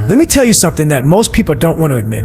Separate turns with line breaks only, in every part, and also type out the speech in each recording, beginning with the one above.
Let me tell you something that most people don't want to admit.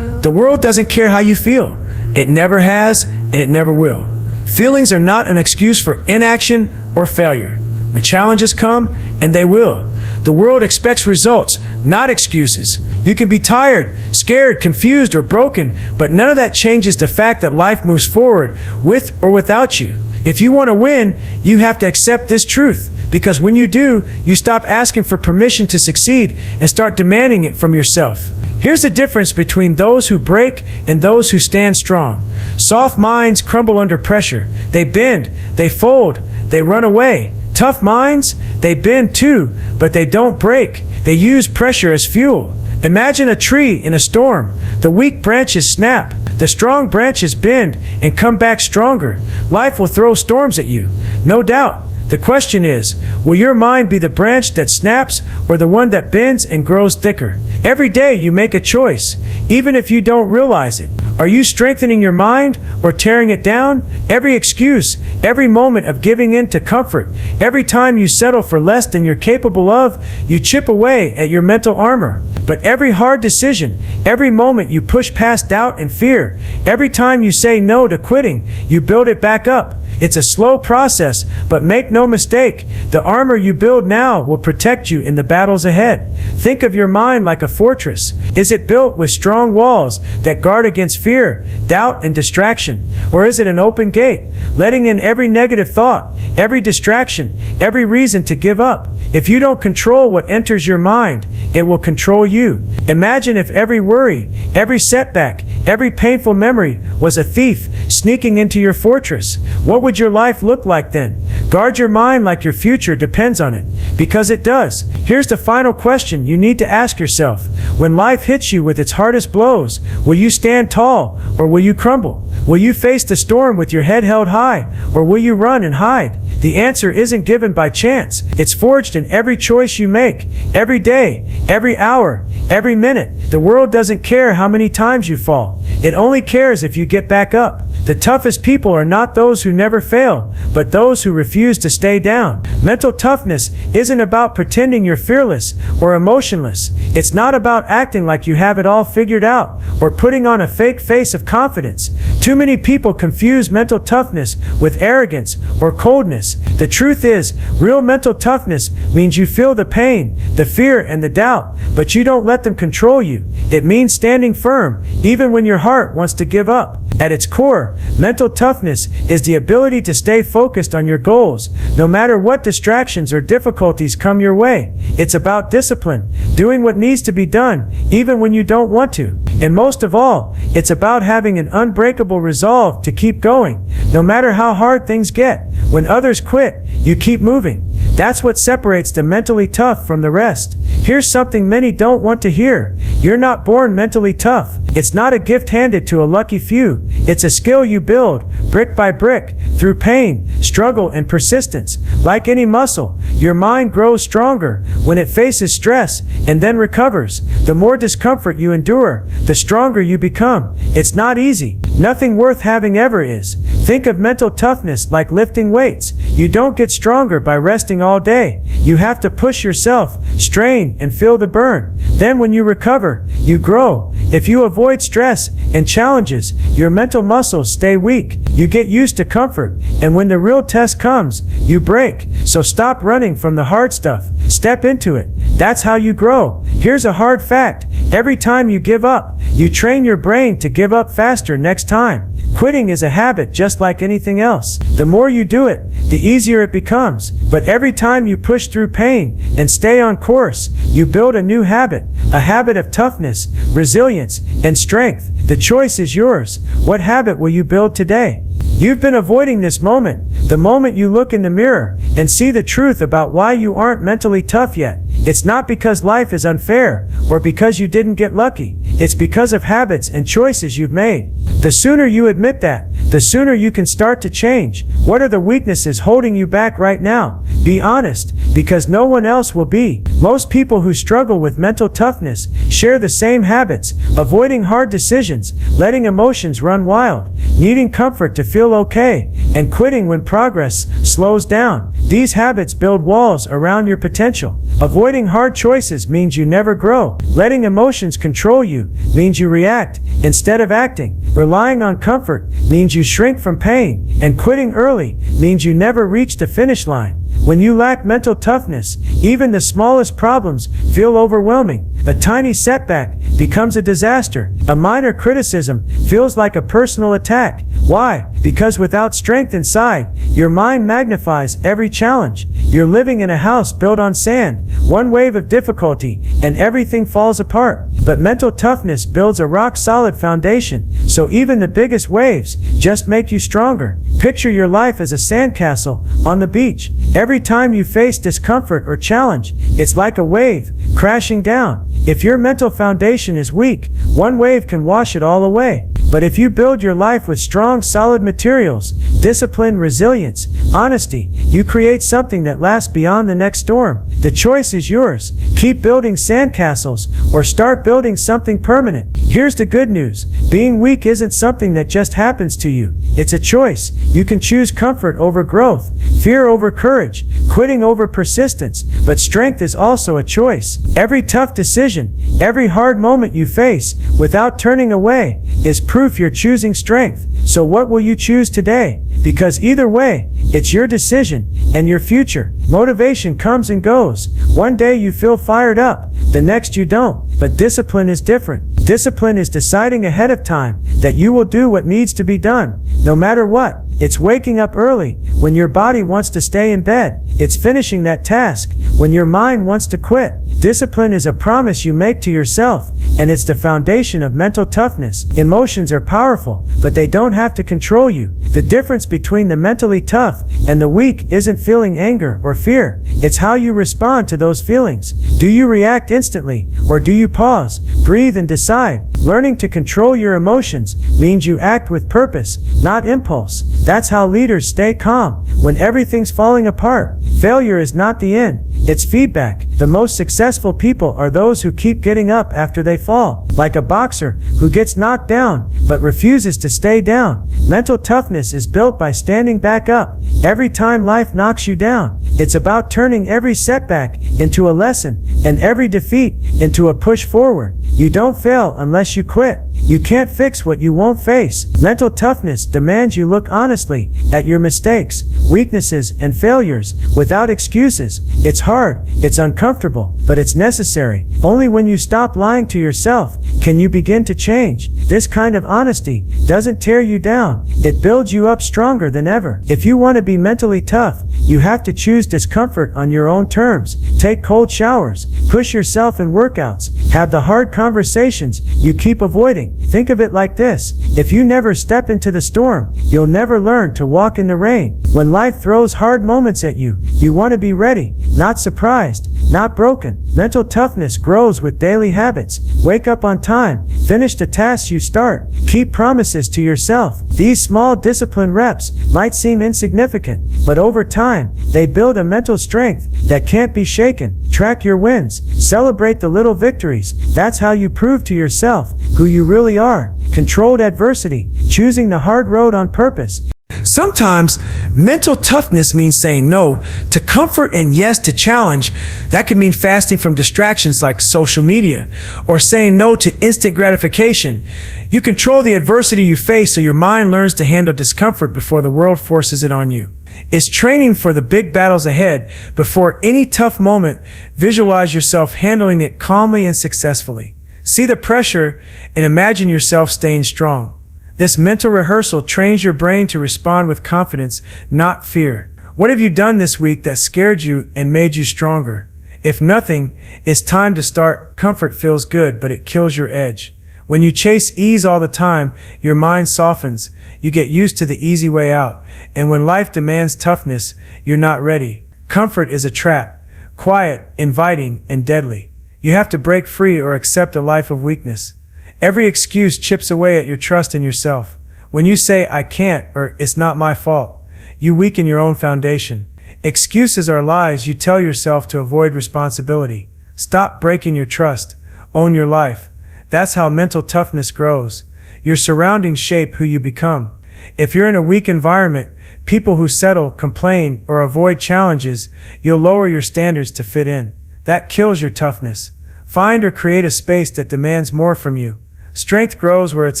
The world doesn't care how you feel. It never has, and it never will. Feelings are not an excuse for inaction or failure. When challenges come, and they will, the world expects results, not excuses. You can be tired, scared, confused, or broken, but none of that changes the fact that life moves forward with or without you. If you want to win, you have to accept this truth, because when you do, you stop asking for permission to succeed and start demanding it from yourself. Here's the difference between those who break and those who stand strong. Soft minds crumble under pressure. They bend, they fold, they run away. Tough minds, they bend too, but they don't break. They use pressure as fuel. Imagine a tree in a storm. The weak branches snap. The strong branches bend and come back stronger. Life will throw storms at you, no doubt. The question is, will your mind be the branch that snaps or the one that bends and grows thicker? Every day you make a choice, even if you don't realize it. Are you strengthening your mind or tearing it down? Every excuse, every moment of giving in to comfort, every time you settle for less than you're capable of, you chip away at your mental armor. But every hard decision, every moment you push past doubt and fear, every time you say no to quitting, you build it back up. It's a slow process, but make no mistake, the armor you build now will protect you in the battles ahead. Think of your mind like a fortress. Is it built with strong walls that guard against fear, doubt, and distraction? Or is it an open gate, letting in every negative thought, every distraction, every reason to give up? If you don't control what enters your mind, it will control you. Imagine if every worry, every setback, every painful memory was a thief sneaking into your fortress. What would your life look like then? Guard your mind like your future depends on it, because it does. Here's the final question you need to ask yourself. When life hits you with its hardest blows, will you stand tall or will you crumble? Will you face the storm with your head held high, or will you run and hide? The answer isn't given by chance. It's forged in every choice you make, every day, every hour, every minute. The world doesn't care how many times you fall. It only cares if you get back up. The toughest people are not those who never fail, but those who refuse to stay down. Mental toughness isn't about pretending you're fearless or emotionless. It's not about acting like you have it all figured out or putting on a fake face of confidence. Too many people confuse mental toughness with arrogance or coldness. The truth is, real mental toughness means you feel the pain, the fear, and the doubt, but you don't let them control you. It means standing firm, even when your heart wants to give up. At its core, mental toughness is the ability to stay focused on your goals, no matter what distractions or difficulties come your way. It's about discipline, doing what needs to be done, even when you don't want to. And most of all, it's about having an unbreakable resolve to keep going, no matter how hard things get. When others quit, you keep moving. That's what separates the mentally tough from the rest. Here's something many don't want to hear. You're not born mentally tough. It's not a gift handed to a lucky few. It's a skill you build, brick by brick, through pain, struggle, and persistence. Like any muscle, your mind grows stronger when it faces stress and then recovers. The more discomfort you endure, the stronger you become. It's not easy. Nothing worth having ever is. Think of mental toughness like lifting weights. You don't get stronger by resting all day. You have to push yourself, strain, and feel the burn. Then when you recover, you grow. If you avoid stress and challenges, your mental muscles stay weak. You get used to comfort, and when the real test comes, you break. So stop running from the hard stuff. Step into it. That's how you grow. Here's a hard fact. Every time you give up, you train your brain to give up faster next time. Quitting is a habit just like anything else. The more you do it, the easier it becomes. But every time you push through pain and stay on course, you build a new habit, a habit of toughness, resilience, and strength. The choice is yours. What habit will you build today? You've been avoiding this moment, the moment you look in the mirror and see the truth about why you aren't mentally tough yet. It's not because life is unfair or because you didn't get lucky. It's because of habits and choices you've made. The sooner you admit that, the sooner you can start to change. What are the weaknesses holding you back right now? Be honest, because no one else will be. Most people who struggle with mental toughness share the same habits: avoiding hard decisions, letting emotions run wild, needing comfort to feel okay, and quitting when progress slows down. These habits build walls around your potential. Avoiding hard choices means you never grow. Letting emotions control you means you react instead of acting. Relying on comfort means you shrink from pain. And quitting early means you never reach the finish line. When you lack mental toughness, even the smallest problems feel overwhelming. A tiny setback becomes a disaster. A minor criticism feels like a personal attack. Why? Because without strength inside, your mind magnifies every challenge. You're living in a house built on sand. One wave of difficulty and everything falls apart. But mental toughness builds a rock-solid foundation, so even the biggest waves just make you stronger. Picture your life as a sandcastle on the beach. Every time you face discomfort or challenge, it's like a wave crashing down. If your mental foundation is weak, one wave can wash it all away. But if you build your life with strong, solid materials, discipline, resilience, honesty, you create something that lasts beyond the next storm. The choice is yours. Keep building sandcastles or start building something permanent. Here's the good news. Being weak isn't something that just happens to you. It's a choice. You can choose comfort over growth, fear over courage, quitting over persistence. But strength is also a choice. Every tough decision, every hard moment you face without turning away is proof you're choosing strength. So what will you choose today? Because either way, it's your decision and your future. Motivation comes and goes. One day you feel fired up, the next you don't. But discipline is different. Discipline is deciding ahead of time that you will do what needs to be done, no matter what. It's waking up early when your body wants to stay in bed. It's finishing that task when your mind wants to quit. Discipline is a promise you make to yourself, and it's the foundation of mental toughness. Emotions are powerful, but they don't have to control you. The difference between the mentally tough and the weak isn't feeling anger or fear. It's how you respond to those feelings. Do you react instantly, or do you pause, breathe, and decide? Learning to control your emotions means you act with purpose, not impulse. That's how leaders stay calm when everything's falling apart. Failure is not the end, it's feedback. The most successful people are those who keep getting up after they fall, like a boxer who gets knocked down but refuses to stay down. Mental toughness is built by standing back up every time life knocks you down. It's about turning every setback into a lesson and every defeat into a push forward. You don't fail unless you quit. You can't fix what you won't face. Mental toughness demands you look honestly at your mistakes, weaknesses, and failures without excuses. It's hard, it's uncomfortable, but it's necessary. Only when you stop lying to yourself can you begin to change. This kind of honesty doesn't tear you down. It builds you up stronger than ever. If you want to be mentally tough, you have to choose discomfort on your own terms. Take cold showers, push yourself in workouts, have the hard conversations you keep avoiding. Think of it like this: if you never step into the storm, you'll never learn to walk in the rain. When life throws hard moments at you, you want to be ready, not surprised, not broken. Mental toughness grows with daily habits. Wake up on time, finish the tasks you start, keep promises to yourself. These small discipline reps might seem insignificant, but over time, they build a mental strength that can't be shaken. Track your wins, celebrate the little victories. That's how you prove to yourself who you really are. Controlled adversity, choosing the hard road on purpose. Sometimes mental toughness means saying no to comfort and yes to challenge. That could mean fasting from distractions like social media, or saying no to instant gratification. You control the adversity you face so your mind learns to handle discomfort before the world forces it on you. It's training for the big battles ahead. Before any tough moment, visualize yourself handling it calmly and successfully. See the pressure and imagine yourself staying strong. This mental rehearsal trains your brain to respond with confidence, not fear. What have you done this week that scared you and made you stronger? If nothing, it's time to start. Comfort feels good, but it kills your edge. When you chase ease all the time, your mind softens. You get used to the easy way out. And when life demands toughness, you're not ready. Comfort is a trap, quiet, inviting, and deadly. You have to break free or accept a life of weakness. Every excuse chips away at your trust in yourself. When you say, I can't, or it's not my fault, you weaken your own foundation. Excuses are lies you tell yourself to avoid responsibility. Stop breaking your trust. Own your life. That's how mental toughness grows. Your surroundings shape who you become. If you're in a weak environment, people who settle, complain, or avoid challenges, you'll lower your standards to fit in. That kills your toughness. Find or create a space that demands more from you. Strength grows where it's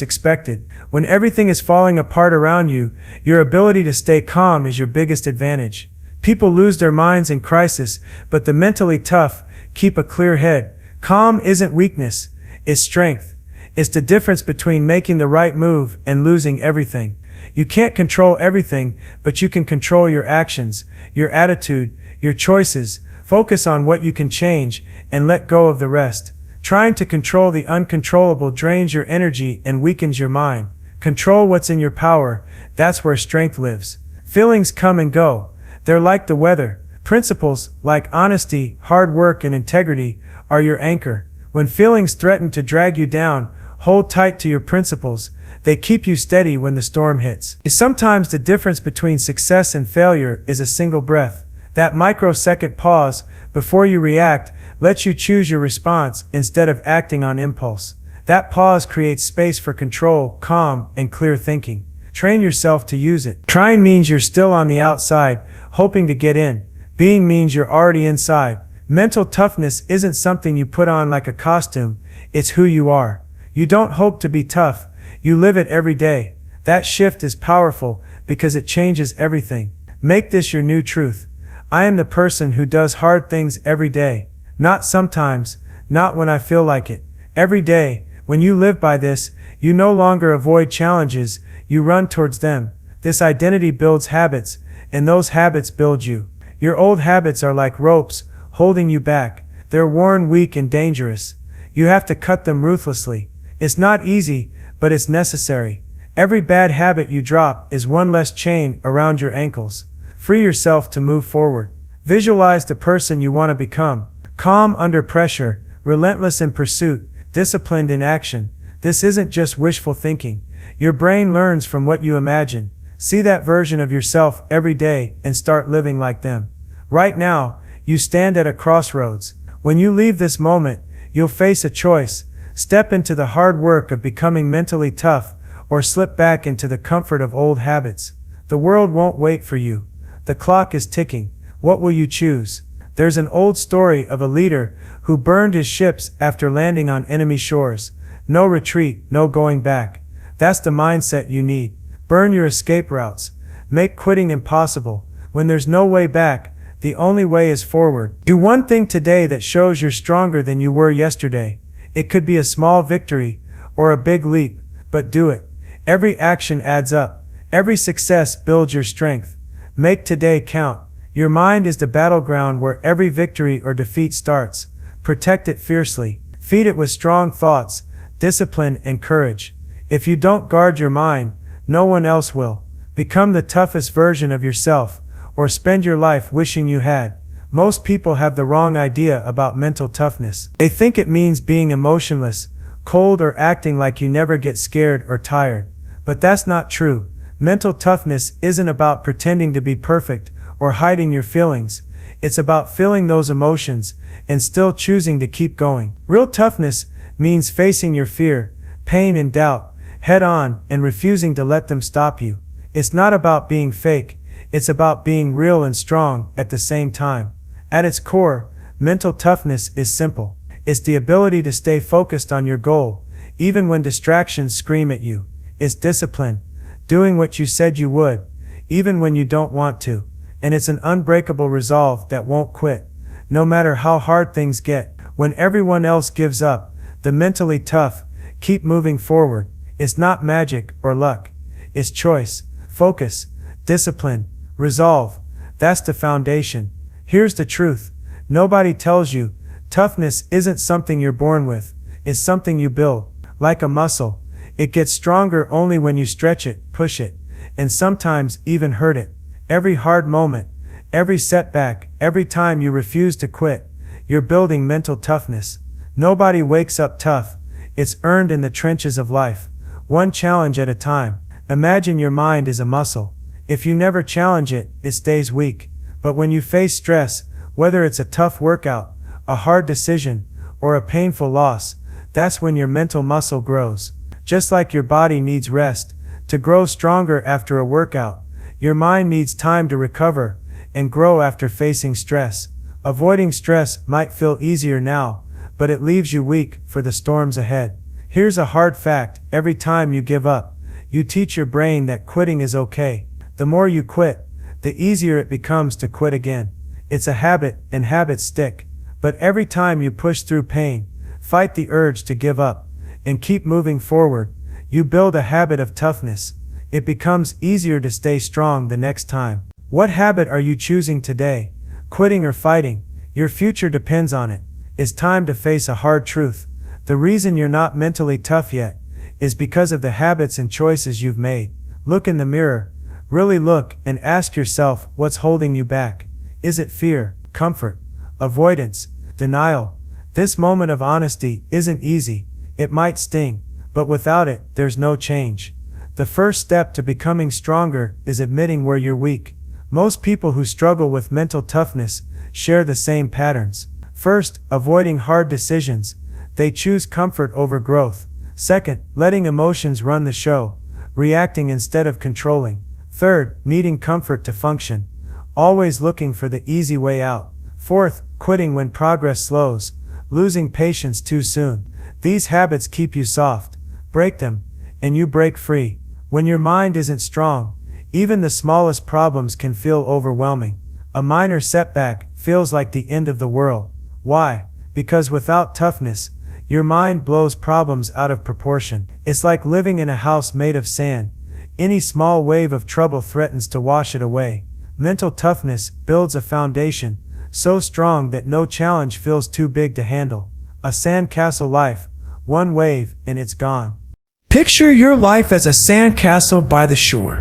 expected. When everything is falling apart around you, your ability to stay calm is your biggest advantage. People lose their minds in crisis, but the mentally tough keep a clear head. Calm isn't weakness, it's strength. It's the difference between making the right move and losing everything. You can't control everything, but you can control your actions, your attitude, your choices. Focus on what you can change and let go of the rest. Trying to control the uncontrollable drains your energy and weakens your mind. Control what's in your power. That's where strength lives. Feelings come and go. They're like the weather. Principles, like honesty, hard work, and integrity, are your anchor. When feelings threaten to drag you down, hold tight to your principles. They keep you steady when the storm hits. Sometimes the difference between success and failure is a single breath. That microsecond pause before you react lets you choose your response instead of acting on impulse. That pause creates space for control, calm, and clear thinking. Train yourself to use it. Trying means you're still on the outside, hoping to get in. Being means you're already inside. Mental toughness isn't something you put on like a costume, it's who you are. You don't hope to be tough, you live it every day. That shift is powerful because it changes everything. Make this your new truth. I am the person who does hard things every day. Not sometimes, not when I feel like it. Every day. When you live by this, you no longer avoid challenges, you run towards them. This identity builds habits, and those habits build you. Your old habits are like ropes, holding you back. They're worn, weak, and dangerous. You have to cut them ruthlessly. It's not easy, but it's necessary. Every bad habit you drop is one less chain around your ankles. Free yourself to move forward. Visualize the person you want to become. Calm under pressure, relentless in pursuit, disciplined in action. This isn't just wishful thinking. Your brain learns from what you imagine. See that version of yourself every day and start living like them. Right now, you stand at a crossroads. When you leave this moment, you'll face a choice. Step into the hard work of becoming mentally tough, or slip back into the comfort of old habits. The world won't wait for you. The clock is ticking. What will you choose? There's an old story of a leader who burned his ships after landing on enemy shores. No retreat, no going back. That's the mindset you need. Burn your escape routes. Make quitting impossible. When there's no way back, the only way is forward. Do one thing today that shows you're stronger than you were yesterday. It could be a small victory or a big leap, but do it. Every action adds up. Every success builds your strength. Make today count. Your mind is the battleground where every victory or defeat starts. Protect it fiercely. Feed it with strong thoughts, discipline, and courage. If you don't guard your mind, no one else will. Become the toughest version of yourself, or spend your life wishing you had. Most people have the wrong idea about mental toughness. They think it means being emotionless, cold, or acting like you never get scared or tired. But that's not true. Mental toughness isn't about pretending to be perfect or hiding your feelings. It's about feeling those emotions and still choosing to keep going. Real toughness means facing your fear, pain, and doubt head on and refusing to let them stop you. It's not about being fake. It's about being real and strong at the same time. At its core, mental toughness is simple. It's the ability to stay focused on your goal, even when distractions scream at you. It's discipline, doing what you said you would, even when you don't want to. And it's an unbreakable resolve that won't quit, no matter how hard things get. When everyone else gives up, the mentally tough keep moving forward. It's not magic or luck. It's choice, focus, discipline, resolve. That's the foundation. Here's the truth. Nobody tells you toughness isn't something you're born with. It's something you build. Like a muscle, it gets stronger only when you stretch it, push it, and sometimes even hurt it. Every hard moment, every setback, every time you refuse to quit, you're building mental toughness. Nobody wakes up tough. It's earned in the trenches of life, one challenge at a time. Imagine your mind is a muscle. If you never challenge it, it stays weak. But when you face stress, whether it's a tough workout, a hard decision, or a painful loss, that's when your mental muscle grows. Just like your body needs rest to grow stronger after a workout, your mind needs time to recover and grow after facing stress. Avoiding stress might feel easier now, but it leaves you weak for the storms ahead. Here's a hard fact: every time you give up, you teach your brain that quitting is okay. The more you quit, the easier it becomes to quit again. It's a habit, and habits stick. But every time you push through pain, fight the urge to give up, and keep moving forward, you build a habit of toughness. It becomes easier to stay strong the next time. What habit are you choosing today? Quitting or fighting? Your future depends on it. It's time to face a hard truth. The reason you're not mentally tough yet is because of the habits and choices you've made. Look in the mirror. Really look and ask yourself, what's holding you back? Is it fear, comfort, avoidance, denial? This moment of honesty isn't easy. It might sting, but without it, there's no change. The first step to becoming stronger is admitting where you're weak. Most people who struggle with mental toughness share the same patterns. First, avoiding hard decisions. They choose comfort over growth. Second, letting emotions run the show, reacting instead of controlling. Third, needing comfort to function, always looking for the easy way out. Fourth, quitting when progress slows, losing patience too soon. These habits keep you soft. Break them, and you break free. When your mind isn't strong, even the smallest problems can feel overwhelming. A minor setback feels like the end of the world. Why? Because without toughness, your mind blows problems out of proportion. It's like living in a house made of sand. Any small wave of trouble threatens to wash it away. Mental toughness builds a foundation so strong that no challenge feels too big to handle. A sandcastle life, one wave and it's gone. Picture your life as a sandcastle by the shore.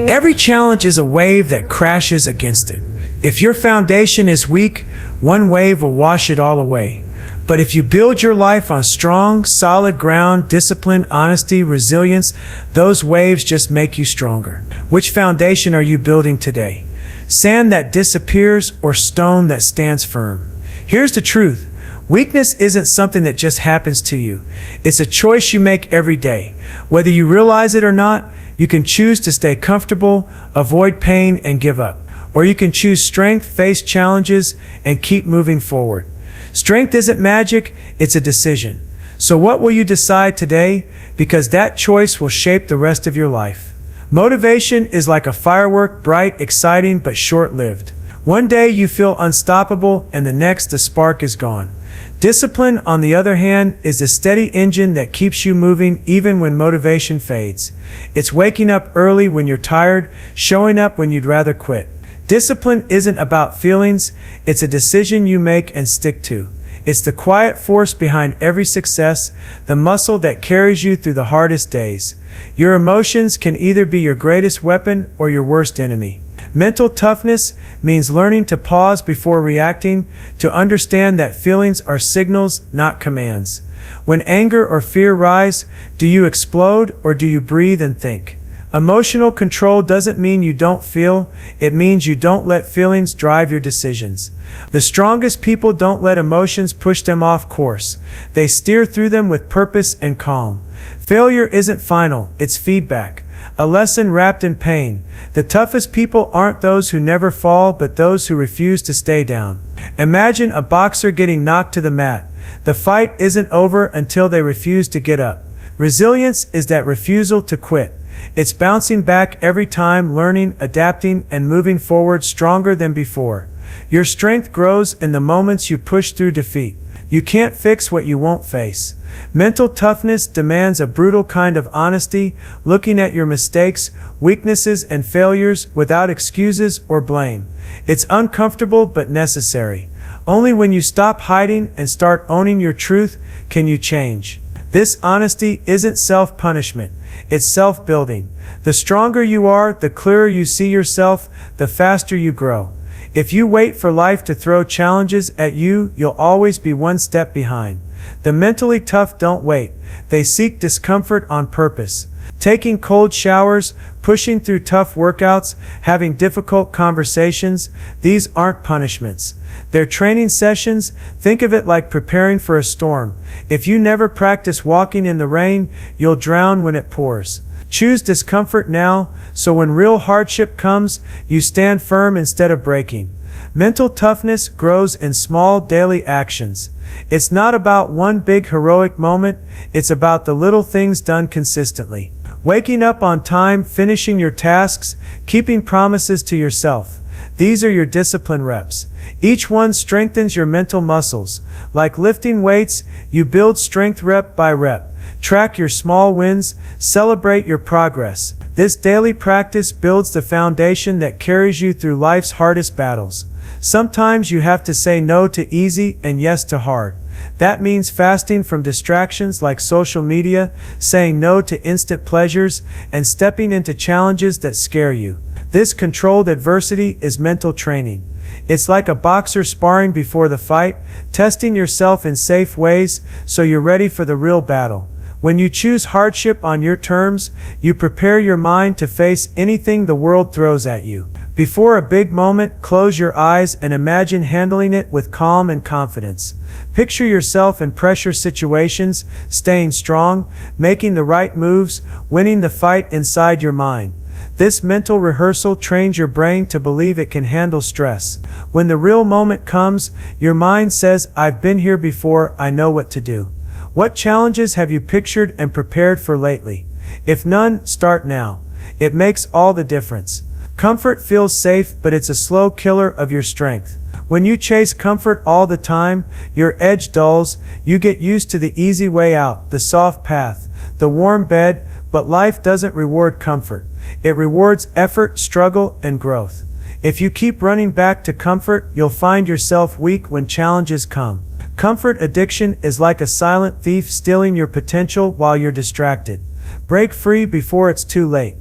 Every challenge is a wave that crashes against it. If your foundation is weak, one wave will wash it all away. But if you build your life on strong, solid ground, discipline, honesty, resilience, those waves just make you stronger. Which foundation are you building today? Sand that disappears or stone that stands firm? Here's the truth. Weakness isn't something that just happens to you. It's a choice you make every day. Whether you realize it or not, you can choose to stay comfortable, avoid pain, and give up. Or you can choose strength, face challenges, and keep moving forward. Strength isn't magic, it's a decision. So what will you decide today? Because that choice will shape the rest of your life. Motivation is like a firework, bright, exciting, but short-lived. One day you feel unstoppable, and the next the spark is gone. Discipline, on the other hand, is the steady engine that keeps you moving even when motivation fades. It's waking up early when you're tired, showing up when you'd rather quit. Discipline isn't about feelings, it's a decision you make and stick to. It's the quiet force behind every success, the muscle that carries you through the hardest days. Your emotions can either be your greatest weapon or your worst enemy. Mental toughness means learning to pause before reacting, to understand that feelings are signals, not commands. When anger or fear rise, do you explode or do you breathe and think? Emotional control doesn't mean you don't feel, it means you don't let feelings drive your decisions. The strongest people don't let emotions push them off course. They steer through them with purpose and calm. Failure isn't final, it's feedback. A lesson wrapped in pain. The toughest people aren't those who never fall, but those who refuse to stay down. Imagine a boxer getting knocked to the mat. The fight isn't over until they refuse to get up. Resilience is that refusal to quit. It's bouncing back every time, learning, adapting, and moving forward stronger than before. Your strength grows in the moments you push through defeat. You can't fix what you won't face. Mental toughness demands a brutal kind of honesty, looking at your mistakes, weaknesses, and failures without excuses or blame. It's uncomfortable but necessary. Only when you stop hiding and start owning your truth can you change. This honesty isn't self-punishment, it's self-building. The stronger you are, the clearer you see yourself, the faster you grow. If you wait for life to throw challenges at you, you'll always be one step behind. The mentally tough don't wait. They seek discomfort on purpose. Taking cold showers, pushing through tough workouts, having difficult conversations, these aren't punishments. They're training sessions. Think of it like preparing for a storm. If you never practice walking in the rain, you'll drown when it pours. Choose discomfort now, so when real hardship comes, you stand firm instead of breaking. Mental toughness grows in small daily actions. It's not about one big heroic moment, it's about the little things done consistently. Waking up on time, finishing your tasks, keeping promises to yourself. These are your discipline reps. Each one strengthens your mental muscles. Like lifting weights, you build strength rep by rep. Track your small wins, celebrate your progress. This daily practice builds the foundation that carries you through life's hardest battles. Sometimes you have to say no to easy and yes to hard. That means fasting from distractions like social media, saying no to instant pleasures, and stepping into challenges that scare you. This controlled adversity is mental training. It's like a boxer sparring before the fight, testing yourself in safe ways so you're ready for the real battle. When you choose hardship on your terms, you prepare your mind to face anything the world throws at you. Before a big moment, close your eyes and imagine handling it with calm and confidence. Picture yourself in pressure situations, staying strong, making the right moves, winning the fight inside your mind. This mental rehearsal trains your brain to believe it can handle stress. When the real moment comes, your mind says, "I've been here before, I know what to do." What challenges have you pictured and prepared for lately? If none, start now. It makes all the difference. Comfort feels safe, but it's a slow killer of your strength. When you chase comfort all the time, your edge dulls. You get used to the easy way out, the soft path, the warm bed, but life doesn't reward comfort. It rewards effort, struggle, and growth. If you keep running back to comfort, you'll find yourself weak when challenges come. Comfort addiction is like a silent thief stealing your potential while you're distracted. Break free before it's too late.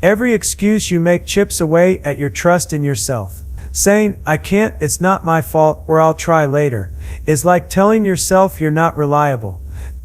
Every excuse you make chips away at your trust in yourself. Saying, "I can't, it's not my fault, or I'll try later," is like telling yourself you're not reliable.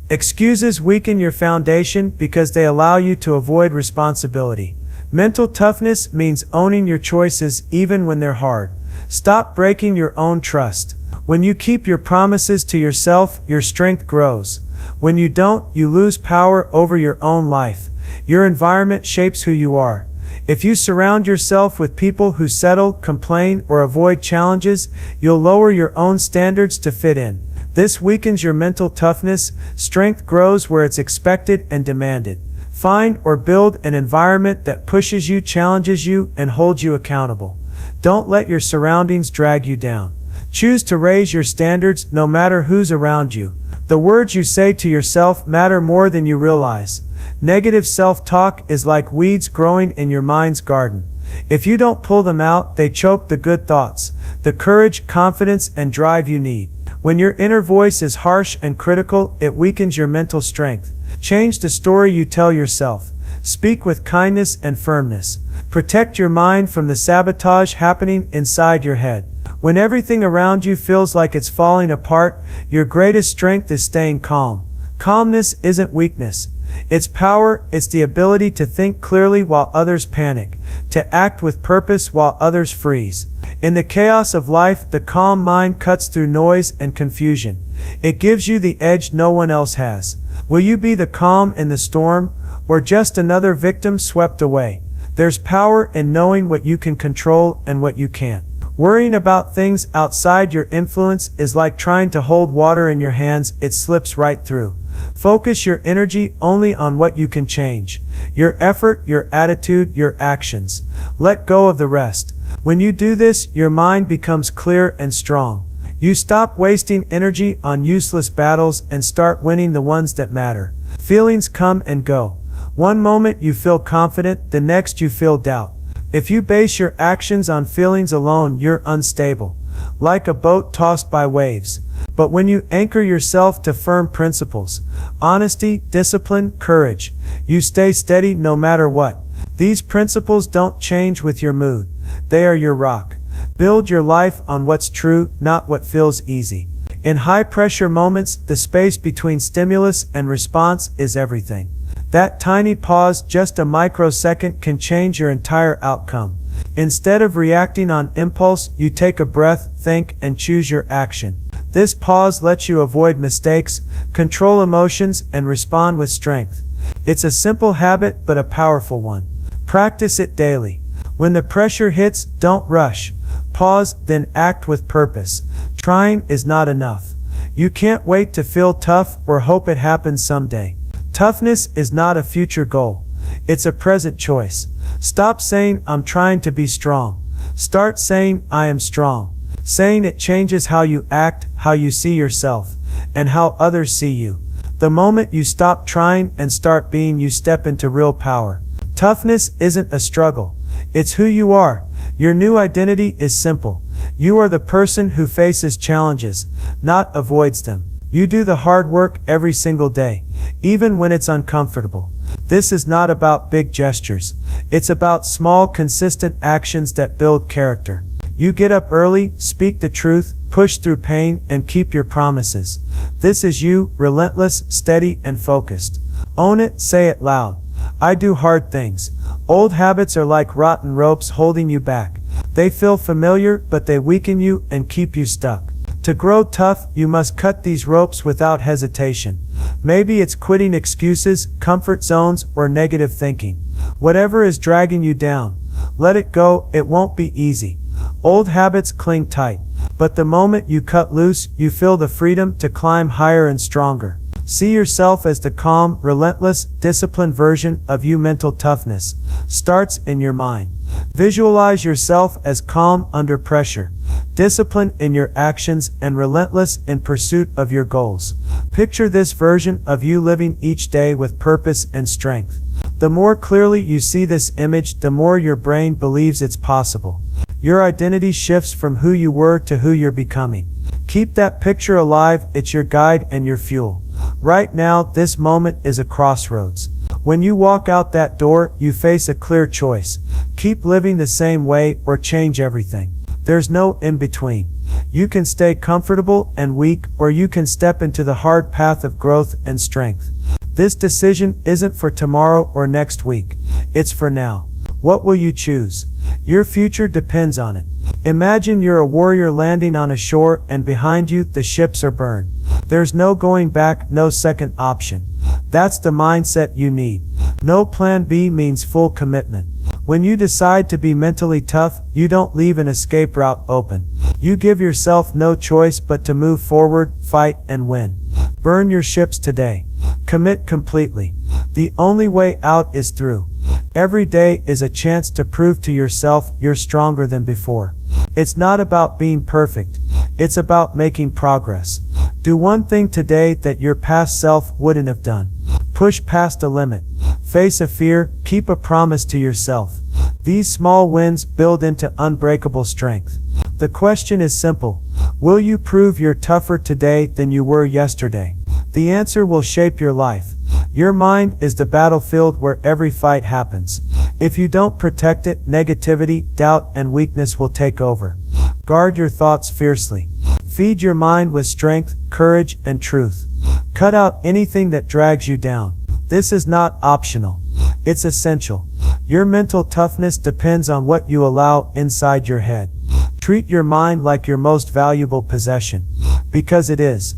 Excuses weaken your foundation because they allow you to avoid responsibility. Mental toughness means owning your choices even when they're hard. Stop breaking your own trust. When you keep your promises to yourself, your strength grows. When you don't, you lose power over your own life. Your environment shapes who you are. If you surround yourself with people who settle, complain, or avoid challenges, you'll lower your own standards to fit in. This weakens your mental toughness. Strength grows where it's expected and demanded. Find or build an environment that pushes you, challenges you, and holds you accountable. Don't let your surroundings drag you down. Choose to raise your standards no matter who's around you. The words you say to yourself matter more than you realize. Negative self-talk is like weeds growing in your mind's garden. If you don't pull them out, they choke the good thoughts, the courage, confidence, and drive you need. When your inner voice is harsh and critical, it weakens your mental strength. Change the story you tell yourself. Speak with kindness and firmness. Protect your mind from the sabotage happening inside your head. When everything around you feels like it's falling apart, your greatest strength is staying calm. Calmness isn't weakness. It's power. It's the ability to think clearly while others panic, to act with purpose while others freeze. In the chaos of life, the calm mind cuts through noise and confusion. It gives you the edge no one else has. Will you be the calm in the storm, or just another victim swept away? There's power in knowing what you can control and what you can't. Worrying about things outside your influence is like trying to hold water in your hands. It slips right through. Focus your energy only on what you can change. Your effort, your attitude, your actions. Let go of the rest. When you do this, your mind becomes clear and strong. You stop wasting energy on useless battles and start winning the ones that matter. Feelings come and go. One moment you feel confident, the next you feel doubt. If you base your actions on feelings alone, you're unstable, like a boat tossed by waves. But when you anchor yourself to firm principles, honesty, discipline, courage, you stay steady no matter what. These principles don't change with your mood. They are your rock. Build your life on what's true, not what feels easy. In high-pressure moments, the space between stimulus and response is everything. That tiny pause, just a microsecond, can change your entire outcome. Instead of reacting on impulse, you take a breath, think, and choose your action. This pause lets you avoid mistakes, control emotions, and respond with strength. It's a simple habit, but a powerful one. Practice it daily. When the pressure hits, don't rush. Pause, then act with purpose. Trying is not enough. You can't wait to feel tough or hope it happens someday. Toughness is not a future goal. It's a present choice. Stop saying, "I'm trying to be strong." Start saying, "I am strong." Saying it changes how you act, how you see yourself, and how others see you. The moment you stop trying and start being, you step into real power. Toughness isn't a struggle. It's who you are. Your new identity is simple. You are the person who faces challenges, not avoids them. You do the hard work every single day, even when it's uncomfortable. This is not about big gestures. It's about small, consistent actions that build character. You get up early, speak the truth, push through pain, and keep your promises. This is you, relentless, steady, and focused. Own it, say it loud. I do hard things. Old habits are like rotten ropes holding you back. They feel familiar, but they weaken you and keep you stuck. To grow tough, you must cut these ropes without hesitation. Maybe it's quitting excuses, comfort zones, or negative thinking. Whatever is dragging you down, let it go. It won't be easy. Old habits cling tight, but the moment you cut loose, you feel the freedom to climb higher and stronger. See yourself as the calm, relentless, disciplined version of you. Mental toughness starts in your mind. Visualize yourself as calm under pressure, disciplined in your actions, and relentless in pursuit of your goals. Picture this version of you living each day with purpose and strength. The more clearly you see this image, the more your brain believes it's possible. Your identity shifts from who you were to who you're becoming. Keep that picture alive. It's your guide and your fuel. Right now, this moment is a crossroads. When you walk out that door, you face a clear choice. Keep living the same way or change everything. There's no in between. You can stay comfortable and weak, or you can step into the hard path of growth and strength. This decision isn't for tomorrow or next week. It's for now. What will you choose? Your future depends on it. Imagine you're a warrior landing on a shore, and behind you, the ships are burned. There's no going back, no second option. That's the mindset you need. No plan B means full commitment. When you decide to be mentally tough, you don't leave an escape route open. You give yourself no choice but to move forward, fight, and win. Burn your ships today. Commit completely. The only way out is through. Every day is a chance to prove to yourself you're stronger than before. It's not about being perfect. It's about making progress. Do one thing today that your past self wouldn't have done. Push past a limit. Face a fear. Keep a promise to yourself. These small wins build into unbreakable strength. The question is simple. Will you prove you're tougher today than you were yesterday? The answer will shape your life. Your mind is the battlefield where every fight happens. If you don't protect it, negativity, doubt, and weakness will take over. Guard your thoughts fiercely. Feed your mind with strength, courage, and truth. Cut out anything that drags you down. This is not optional. It's essential. Your mental toughness depends on what you allow inside your head. Treat your mind like your most valuable possession, because it is.